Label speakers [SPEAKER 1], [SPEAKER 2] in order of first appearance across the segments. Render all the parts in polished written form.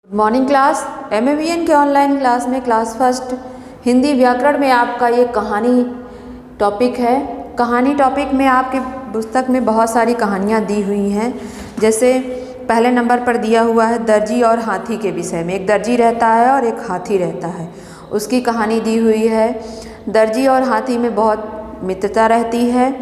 [SPEAKER 1] Morning class MAVN के online class में class first Hindi व्याकरण में आपका ये कहानी टॉपिक है। कहानी टॉपिक में आपके पुस्तक में बहुत सारी कहानियाँ दी हुई हैं। जैसे पहले नंबर पर दिया हुआ है दर्जी और हाथी के विषय में। एक दर्जी रहता है और एक हाथी रहता है, उसकी कहानी दी हुई है। दर्जी और हाथी में बहुत मित्रता रहती है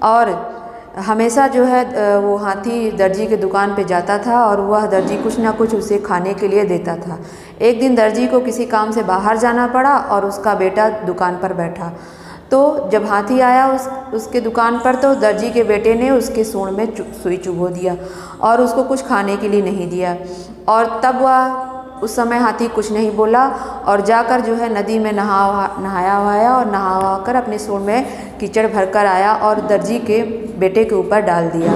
[SPEAKER 1] और हमेशा जो है वो हाथी दर्जी के दुकान पे जाता था और वह दर्जी कुछ ना कुछ उसे खाने के लिए देता था। एक दिन दर्जी को किसी काम से बाहर जाना पड़ा और उसका बेटा दुकान पर बैठा। तो जब हाथी आया उसके दुकान पर, तो दर्जी के बेटे ने उसके सूंड में सुई चुभो दिया और उसको कुछ खाने के लिए नहीं दिया। और तब वह उस समय हाथी कुछ नहीं बोला और जाकर जो है नदी में नहाया और नहा कर अपने सूंड में कीचड़ भर कर आया और दर्जी के बेटे के ऊपर डाल दिया।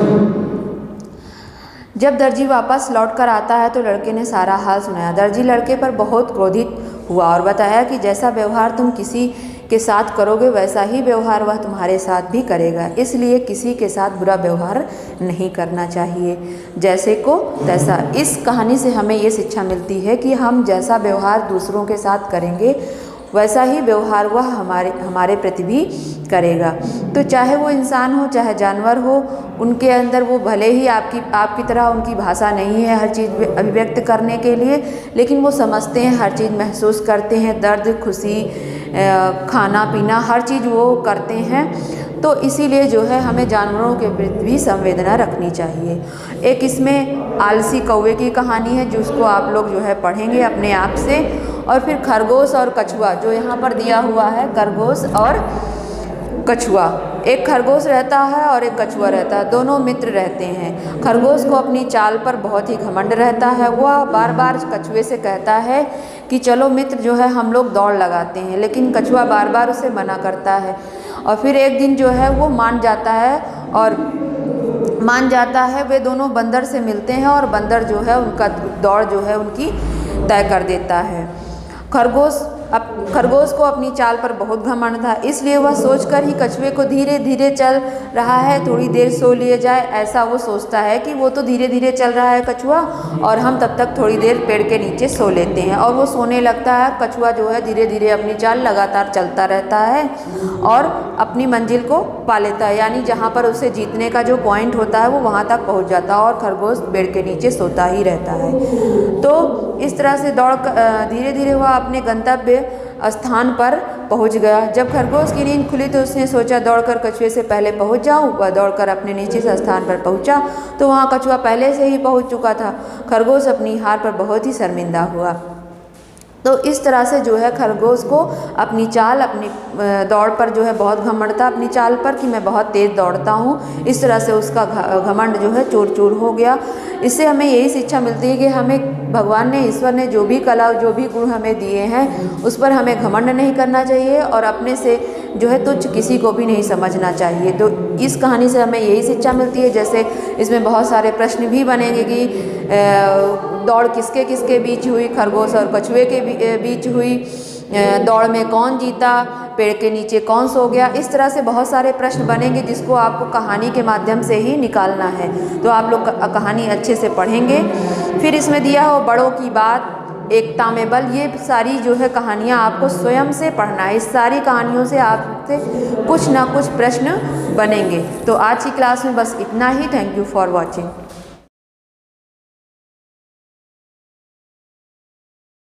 [SPEAKER 1] जब दर्जी वापस लौट कर आता है तो लड़के ने सारा हाल सुनाया। दर्जी लड़के पर बहुत क्रोधित हुआ और बताया कि जैसा व्यवहार तुम किसी के साथ करोगे वैसा ही व्यवहार वह तुम्हारे साथ भी करेगा, इसलिए किसी के साथ बुरा व्यवहार नहीं करना चाहिए, जैसे को तैसा। इस कहानी से हमें ये शिक्षा मिलती है कि हम जैसा व्यवहार दूसरों के साथ करेंगे वैसा ही व्यवहार वह हमारे प्रति भी करेगा। तो चाहे वो इंसान हो चाहे जानवर हो, उनके अंदर वो भले ही आपकी तरह उनकी भाषा नहीं है हर चीज़ अभिव्यक्त करने के लिए, लेकिन वो समझते हैं, हर चीज़ महसूस करते हैं, दर्द खुशी खाना पीना हर चीज़ वो करते हैं। तो इसीलिए जो है हमें जानवरों के प्रति भी संवेदना रखनी चाहिए। एक इसमें आलसी कौवे की कहानी है जिसको आप लोग जो है पढ़ेंगे अपने आप से। और फिर खरगोश और कछुआ, जो यहाँ पर दिया हुआ है खरगोश और कछुआ। एक खरगोश रहता है और एक कछुआ रहता है, दोनों मित्र रहते हैं। खरगोश को अपनी चाल पर बहुत ही घमंड रहता है। वह बार बार कछुए से कहता है कि चलो मित्र जो है हम लोग दौड़ लगाते हैं, लेकिन कछुआ बार बार उसे मना करता है। और फिर एक दिन जो है वो मान जाता है। वे दोनों बंदर से मिलते हैं और बंदर जो है उनका दौड़ जो है उनकी तय कर देता है। खरगोश को अपनी चाल पर बहुत घमंड था, इसलिए वह सोचकर ही कछुए को धीरे धीरे चल रहा है थोड़ी देर सो लिए जाए, ऐसा वो सोचता है कि वो तो धीरे धीरे चल रहा है कछुआ और हम तब तक थोड़ी देर पेड़ के नीचे सो लेते हैं। और वो सोने लगता है। कछुआ जो है धीरे धीरे अपनी चाल लगातार चलता रहता है और अपनी मंजिल को पा लेता है, यानी जहाँ पर उसे जीतने का जो पॉइंट होता है वो वहाँ तक पहुँच जाता है और खरगोश पेड़ के नीचे सोता ही रहता है। तो इस तरह से धीरे धीरे वह अपने गंतव्य स्थान पर पहुंच गया। जब खरगोश की नींद खुली तो उसने सोचा दौड़कर कछुए से पहले पहुंच जाऊं। वह दौड़कर अपने नीचे से स्थान पर पहुंचा तो वहां कछुआ पहले से ही पहुंच चुका था। खरगोश अपनी हार पर बहुत ही शर्मिंदा हुआ। तो इस तरह से जो है खरगोश को अपनी चाल अपनी दौड़ पर जो है बहुत घमंड था अपनी चाल पर कि मैं बहुत तेज़ दौड़ता हूँ। इस तरह से उसका घमंड जो है चूर चूर हो गया। इससे हमें यही शिक्षा मिलती है कि हमें भगवान ने ईश्वर ने जो भी कला जो भी गुण हमें दिए हैं उस पर हमें घमंड नहीं करना चाहिए और अपने से जो है तुच्छ किसी को भी नहीं समझना चाहिए। तो इस कहानी से हमें यही शिक्षा मिलती है। जैसे इसमें बहुत सारे प्रश्न भी बनेंगे कि दौड़ किसके किसके बीच हुई, खरगोश और कछुए के बीच हुई, दौड़ में कौन जीता, पेड़ के नीचे कौन सो गया। इस तरह से बहुत सारे प्रश्न बनेंगे जिसको आपको कहानी के माध्यम से ही निकालना है। तो आप लोग कहानी अच्छे से पढ़ेंगे। फिर इसमें दिया हो बड़ों की बात, एकता में बल, ये सारी जो है कहानियाँ आपको स्वयं से पढ़ना है। इस सारी कहानियों से आपसे कुछ ना कुछ प्रश्न बनेंगे। तो आज की क्लास में बस इतना ही। Thank you for watching.